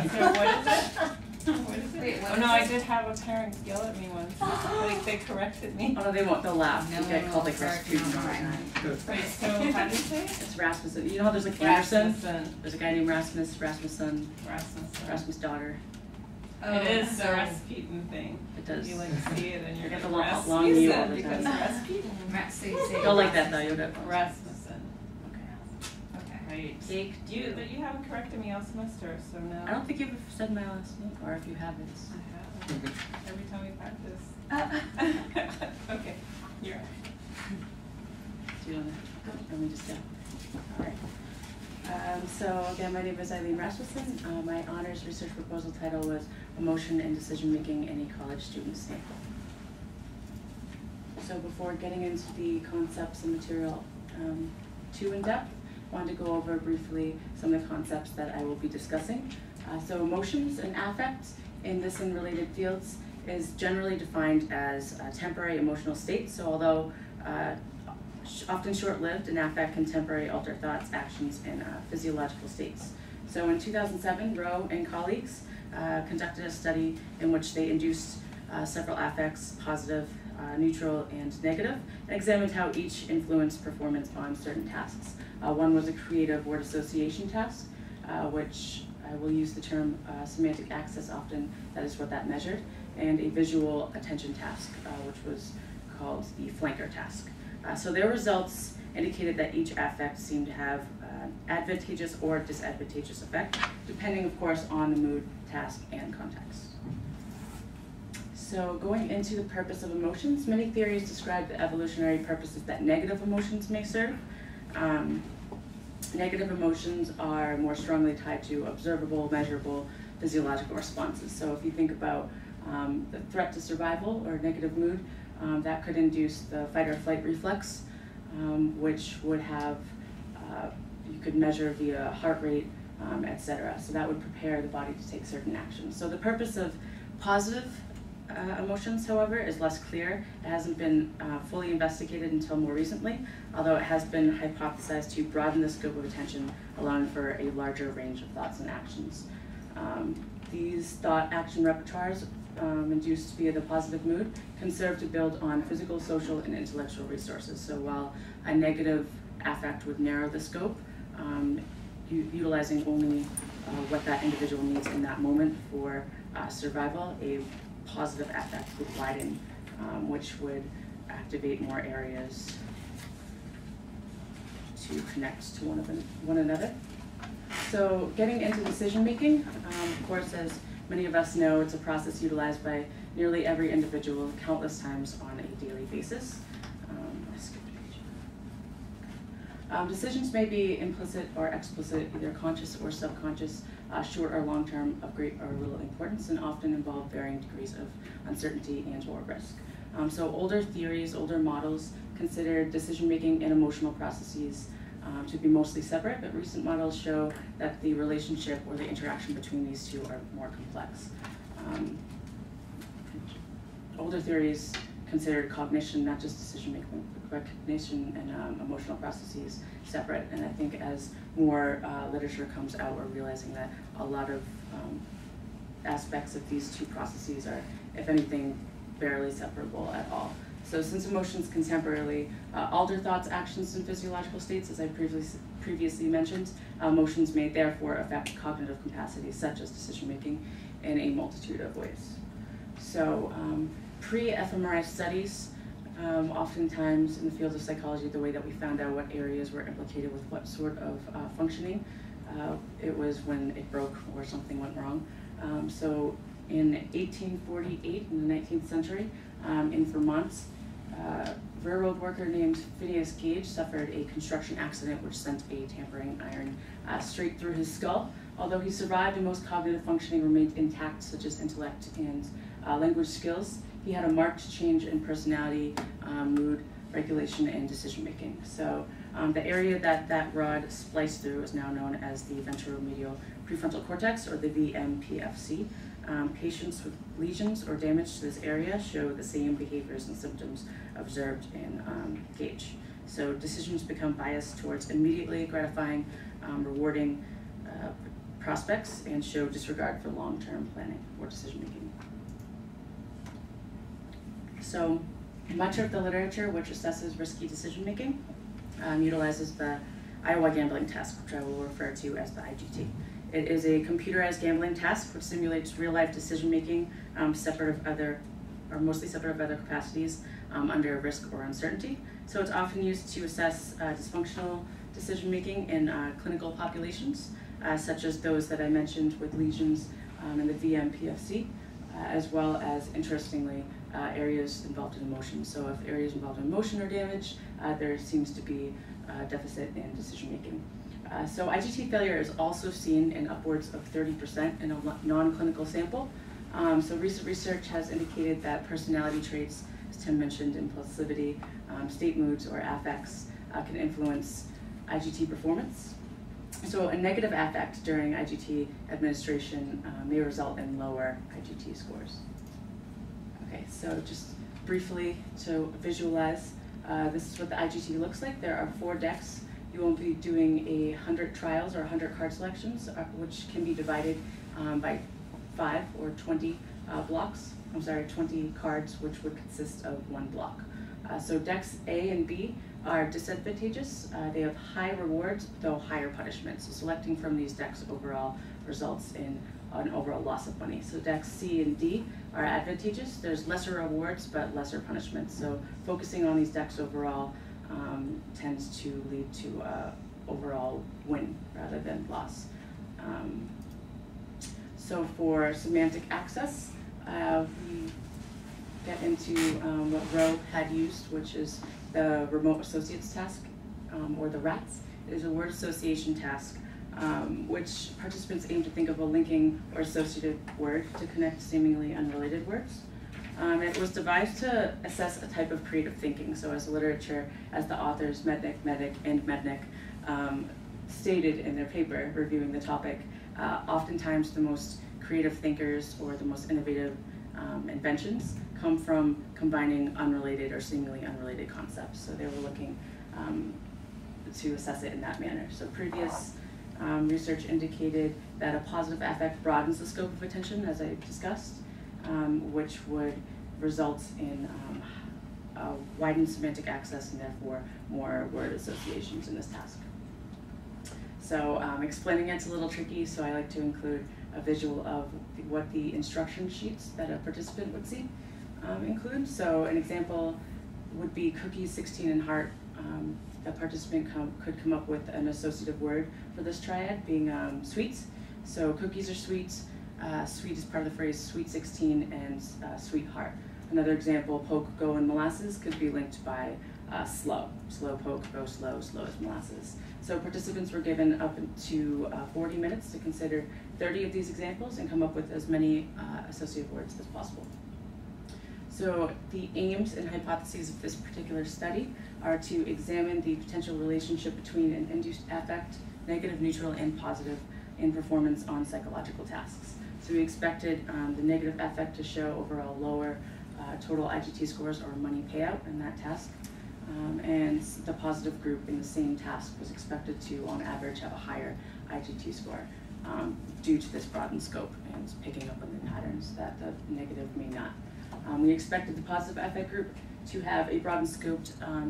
what is it? What is it? Wait, what oh is no, it? I did have a parent yell at me once. Like they corrected me. Oh no, they won't. They'll laugh. No, You get called like correct, Rasputin no, all the right. time. Wait, so how do you say it? It's Rasmussen. You know how there's like Anderson? Rasmussen. There's a guy named Rasmus, Rasmussen, Rasmussen. Rasmus' daughter. Oh, It is so the Rasputin thing. It does. You like see it and you're Get the like long- long U all the because time. Rasputin. So you say Don't like that though. You'll get Rasmussen. Okay. Okay. Right. Take two. But you haven't corrected me all semester, so now. I don't think you've said my last name, or if you haven't. I haven't. Every time we practice. Okay, you're right. Do you want to? Let me just go. All right. So again, my name is Eileen Rasmussen. My honors research proposal title was Emotion and Decision Making in a College Student Sample. So before getting into the concepts and material too in depth, I wanted to go over briefly some of the concepts that I will be discussing. So emotions and affects in this and related fields is generally defined as temporary emotional states. So although often short-lived, an affect can temporarily alter thoughts, actions, and physiological states. So in 2007, Rowe and colleagues conducted a study in which they induced several affects, positive, neutral, and negative, and examined how each influenced performance on certain tasks. One was a creative word association task, which I will use the term semantic access often, that is what that measured, and a visual attention task, which was called the flanker task. So their results indicated that each affect seemed to have advantageous or disadvantageous effect, depending of course on the mood, task, and context. So going into the purpose of emotions, many theories describe the evolutionary purposes that negative emotions may serve. Negative emotions are more strongly tied to observable, measurable, physiological responses. So if you think about the threat to survival or negative mood, that could induce the fight or flight reflex, which would have, you could measure via heart rate, etc. So that would prepare the body to take certain actions. So the purpose of positive emotions, however, is less clear. It hasn't been fully investigated until more recently, although it has been hypothesized to broaden the scope of attention, allowing for a larger range of thoughts and actions. These thought-action repertoires induced via the positive mood can serve to build on physical, social, and intellectual resources. So while a negative affect would narrow the scope, utilizing only what that individual needs in that moment for survival, a positive affect would widen, which would activate more areas to connect to one another. So getting into decision making, of course, as many of us know, it's a process utilized by nearly every individual countless times on a daily basis. I skipped a page. Decisions may be implicit or explicit, either conscious or subconscious, short or long term, of great or little importance, and often involve varying degrees of uncertainty and or risk. So older theories, older models considered decision making and emotional processes to be mostly separate, but recent models show that the relationship or the interaction between these two are more complex. Older theories considered cognition, not just decision making, but recognition and emotional processes separate. And I think as more literature comes out, we're realizing that a lot of aspects of these two processes are, if anything, barely separable at all. So since emotions contemporarily alter thoughts, actions, and physiological states, as I previously mentioned, emotions may therefore affect cognitive capacities such as decision making in a multitude of ways. So pre-fMRI studies, oftentimes in the field of psychology, the way that we found out what areas were implicated with what sort of functioning, it was when it broke or something went wrong. So in 1848, in the 19th century, in Vermont, a railroad worker named Phineas Gage suffered a construction accident which sent a tampering iron straight through his skull. Although he survived and most cognitive functioning remained intact, such as intellect and language skills, he had a marked change in personality, mood, regulation, and decision making. So the area that that rod spliced through is now known as the ventromedial prefrontal cortex, or the VMPFC. Patients with lesions or damage to this area show the same behaviors and symptoms observed in Gage. So decisions become biased towards immediately gratifying, rewarding, prospects and show disregard for long-term planning or decision-making. So much of the literature which assesses risky decision-making utilizes the Iowa gambling test, which I will refer to as the IGT. It is a computerized gambling task which simulates real-life decision-making mostly separate of other capacities under risk or uncertainty. So it's often used to assess dysfunctional decision-making in clinical populations, such as those that I mentioned with lesions in the VMPFC, as well as, interestingly, areas involved in emotion. So if areas involved in emotion are damaged, there seems to be a deficit in decision-making. So IGT failure is also seen in upwards of 30% in a non-clinical sample. So recent research has indicated that personality traits, as Tim mentioned, impulsivity, state moods, or affects can influence IGT performance. So a negative affect during IGT administration may result in lower IGT scores. Okay, so just briefly to visualize, this is what the IGT looks like. There are 4 decks. You will be doing 100 trials or 100 card selections, which can be divided by 5 or 20 blocks. 20 cards, which would consist of 1 block. So decks A and B are disadvantageous. They have high rewards, though higher punishments. So selecting from these decks overall results in an overall loss of money. So decks C and D are advantageous. There's lesser rewards, but lesser punishments. So focusing on these decks overall tends to lead to overall win rather than loss. So for semantic access, we get into what Rowe had used, which is the remote associates task, or the RATS. It is a word association task, which participants aim to think of a linking or associated word to connect seemingly unrelated words. It was devised to assess a type of creative thinking. So as the literature, as the authors Mednick, and Mednick stated in their paper reviewing the topic, oftentimes the most creative thinkers or the most innovative inventions come from combining unrelated or seemingly unrelated concepts. So they were looking to assess it in that manner. So previous research indicated that a positive affect broadens the scope of attention, as I discussed, which would result in widened semantic access and therefore more word associations in this task. So explaining it's a little tricky, so I like to include a visual of what the instruction sheets that a participant would see include. So an example would be cookies, 16, and heart. The participant could come up with an associative word for this triad, being sweets. So cookies are sweets. Sweet is part of the phrase sweet 16 and sweetheart. Another example, poke, go, and molasses could be linked by slow. Slow poke, go slow, slow as molasses. So participants were given up to 40 minutes to consider 30 of these examples and come up with as many associative words as possible. So the aims and hypotheses of this particular study are to examine the potential relationship between an induced affect, negative, neutral, and positive, in performance on psychological tasks. So we expected the negative affect to show overall lower total IGT scores or money payout in that task. And the positive group in the same task was expected to, on average, have a higher IGT score due to this broadened scope and picking up on the patterns that the negative may not. We expected the positive affect group to have a broadened scope,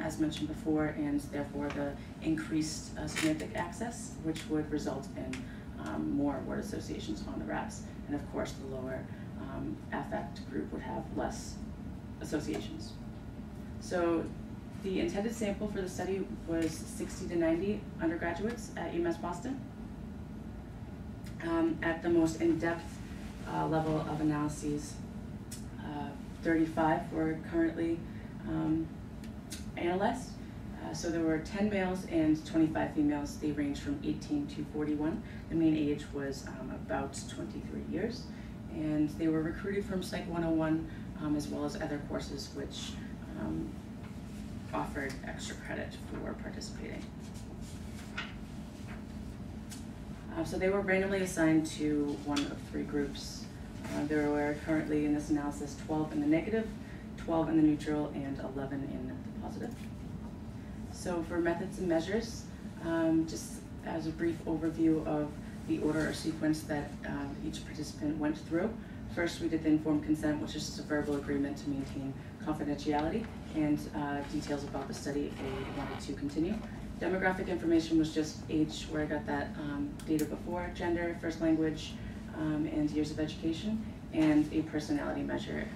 as mentioned before, and therefore the increased semantic access, which would result in more word associations on the RATs. And of course, the lower affect group would have less associations. So the intended sample for the study was 60 to 90 undergraduates at UMass Boston. At the most in-depth level of analyses, 35 were currently analyzed. So there were 10 males and 25 females. They ranged from 18 to 41. The mean age was about 23 years. And they were recruited from Psych 101 as well as other courses which offered extra credit for participating. So they were randomly assigned to one of 3 groups. There were currently in this analysis 12 in the negative, 12 in the neutral, and 11 in the positive. So for methods and measures, just as a brief overview of the order or sequence that each participant went through. First, we did the informed consent, which is just a verbal agreement to maintain confidentiality and details about the study if they wanted to continue. Demographic information was just age, where I got that data before, gender, first language, and years of education, and a personality measure,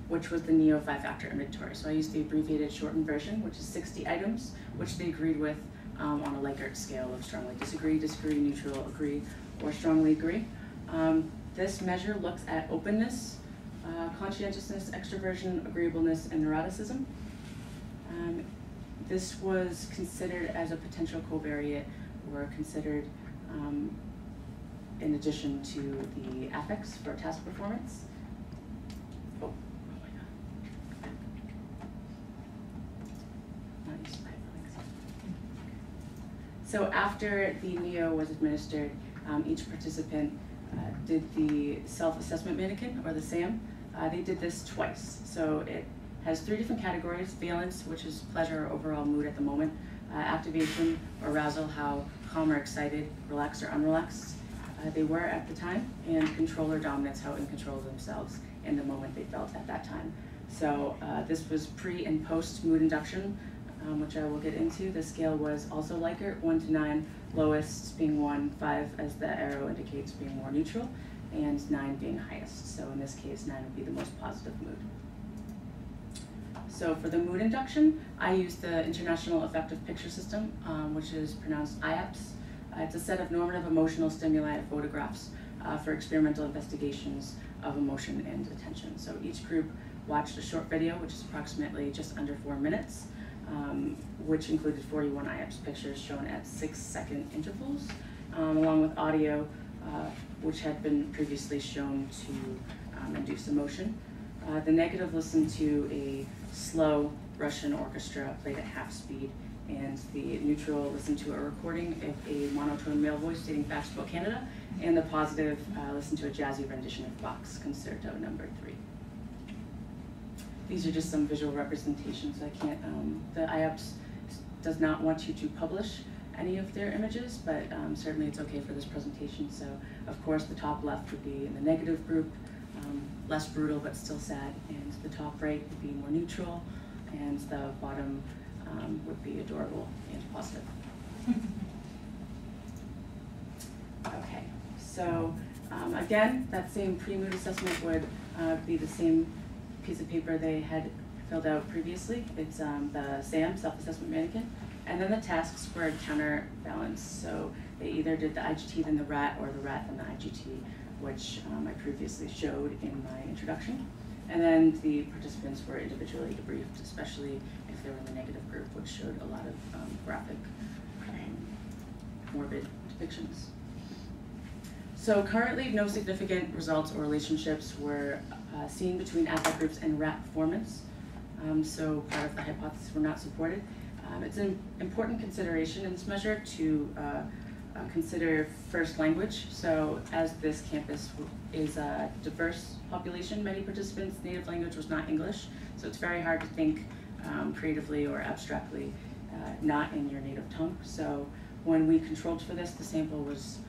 which was the NEO 5-factor inventory. So I used the abbreviated shortened version, which is 60 items, which they agreed with on a Likert scale of strongly disagree, disagree, neutral, agree, or strongly agree. This measure looks at openness, conscientiousness, extroversion, agreeableness, and neuroticism. This was considered as a potential covariate or considered in addition to the affects for task performance. Oh my God. Not used to hyperlinks. So after the NEO was administered, each participant did the self-assessment mannequin, or the SAM. They did this twice. So it has 3 different categories: valence, which is pleasure or overall mood at the moment; activation, arousal, how calm or excited, relaxed or unrelaxed they were at the time; and control or dominance, how in control of themselves in the moment they felt at that time. So this was pre and post mood induction, which I will get into. The scale was also Likert, 1 to 9, lowest being 1, 5 as the arrow indicates being more neutral, and 9 being highest. So in this case, 9 would be the most positive mood. So for the mood induction, I used the International Affective Picture System, which is pronounced IAPS. It's a set of normative emotional stimuli and photographs for experimental investigations of emotion and attention. So each group watched a short video, which is approximately just under 4 minutes, which included 41 IAPS pictures shown at 6-second intervals, along with audio, which had been previously shown to induce emotion. The negative listened to a slow Russian orchestra played at half speed, and the neutral listened to a recording of a monotone male voice stating facts about Canada, and the positive listened to a jazzy rendition of Bach's Concerto No. 3. These are just some visual representations. I can't, the IAPS does not want you to publish any of their images, but certainly it's okay for this presentation. So of course the top left would be in the negative group, less brutal but still sad, and the top right would be more neutral, and the bottom would be adorable and positive. Okay, so again, that same pre-mood assessment would be the same piece of paper they had filled out previously. It's the SAM, self-assessment mannequin, and then the tasks were counterbalance. So they either did the IGT then the RAT, or the RAT then the IGT, which I previously showed in my introduction. And then the participants were individually debriefed, especially if they were in the negative group, which showed a lot of graphic, morbid depictions. So currently, no significant results or relationships were seen between affect groups and RAT performance. So part of the hypothesis were not supported. It's an important consideration in this measure to consider first language. So as this campus is a diverse population, many participants' native language was not English. So it's very hard to think creatively or abstractly not in your native tongue. So when we controlled for this, the sample was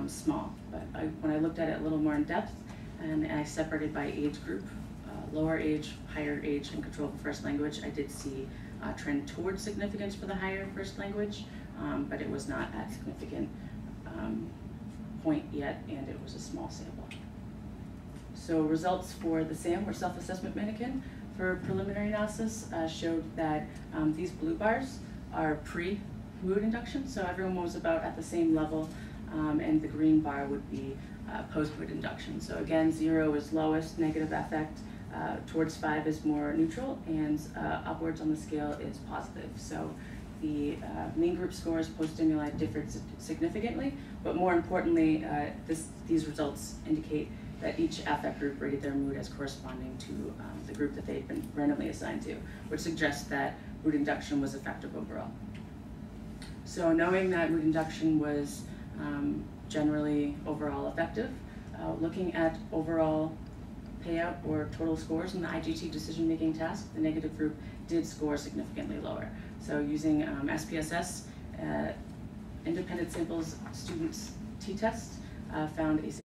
small. But when I looked at it a little more in depth, and I separated by age group, lower age, higher age, and control for first language, I did see a trend towards significance for the higher first language, but it was not at significant point yet, and it was a small sample. So results for the SAM, or self-assessment mannequin, for preliminary analysis showed that these blue bars are pre-mood induction, so everyone was about at the same level, and the green bar would be post-mood induction. So again, 0 is lowest, negative affect, towards 5 is more neutral, and upwards on the scale is positive. So the main group scores post-stimuli differed significantly, but more importantly, these results indicate that each affect group rated their mood as corresponding to the group that they'd been randomly assigned to, which suggests that mood induction was effective overall. So knowing that mood induction was generally overall effective, looking at overall payout or total scores in the IGT decision-making task, the negative group did score significantly lower. So using SPSS, independent samples students t-test found a